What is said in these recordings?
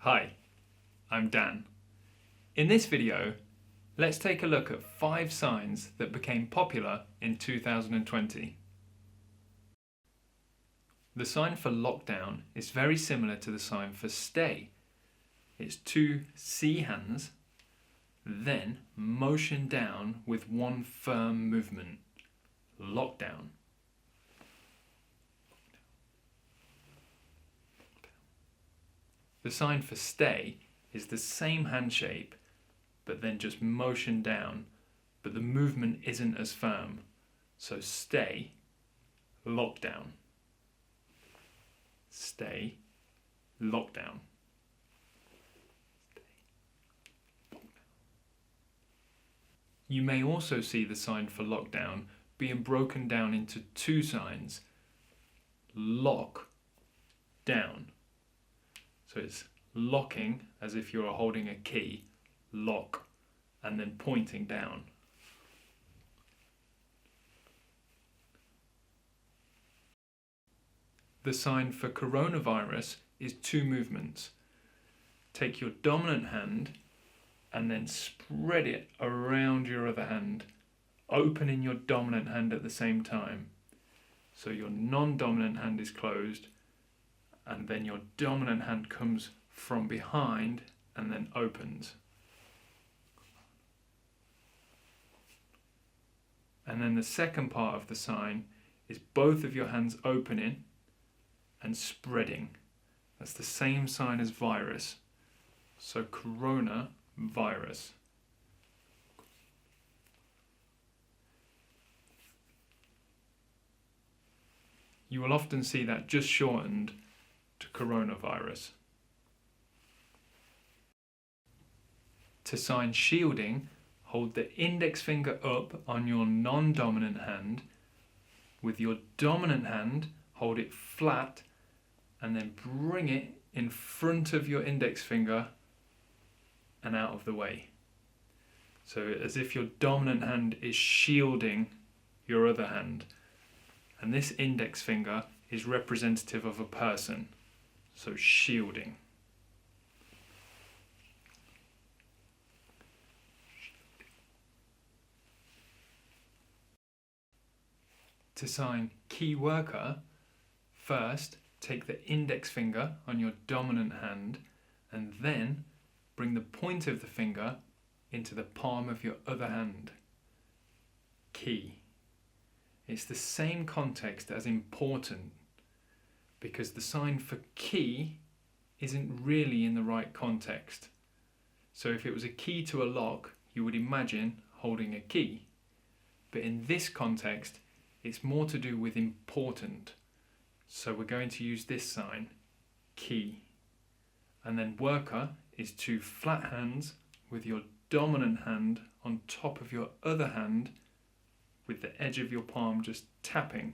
Hi, I'm Dan. In this video, let's take a look at 5 signs that became popular in 2020. The sign for lockdown is very similar to the sign for stay. It's 2 C hands, then motion down with one firm movement. Lockdown. The sign for stay is the same hand shape, but then just motion down, but the movement isn't as firm. So stay, lockdown. Stay, lockdown. You may also see the sign for lockdown being broken down into 2 signs. Lock, down. So it's locking as if you're holding a key, lock, and then pointing down. The sign for coronavirus is 2 movements. Take your dominant hand and then spread it around your other hand, opening your dominant hand at the same time. So your non-dominant hand is closed, and then your dominant hand comes from behind and then opens. And then the second part of the sign is both of your hands opening and spreading. That's the same sign as virus. So coronavirus. You will often see that just shortened to coronavirus. To sign shielding, hold the index finger up on your non-dominant hand. With your dominant hand, hold it flat and then bring it in front of your index finger and out of the way. So as if your dominant hand is shielding your other hand. And this index finger is representative of a person. So shielding. To sign key worker, first take the index finger on your dominant hand and then bring the point of the finger into the palm of your other hand. Key. It's the same context as important, because the sign for key isn't really in the right context. So if it was a key to a lock, you would imagine holding a key. But in this context, it's more to do with important. So we're going to use this sign, key. And then worker is 2 flat hands with your dominant hand on top of your other hand, with the edge of your palm just tapping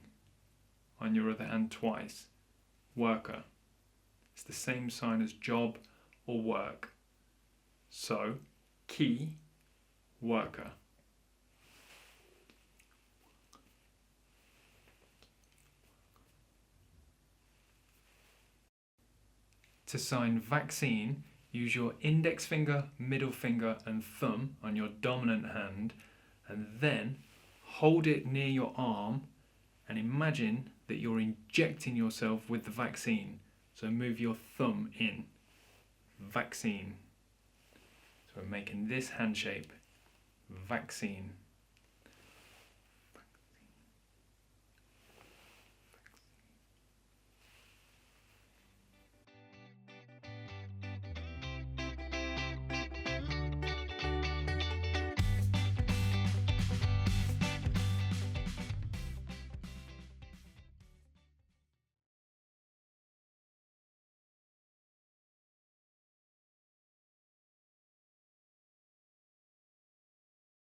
on your other hand twice. Worker. It's the same sign as job or work. So, key, worker. To sign vaccine, use your index finger, middle finger and thumb on your dominant hand, and then hold it near your arm and imagine that you're injecting yourself with the vaccine. So move your thumb in. Vaccine. So we're making this hand shape. Vaccine.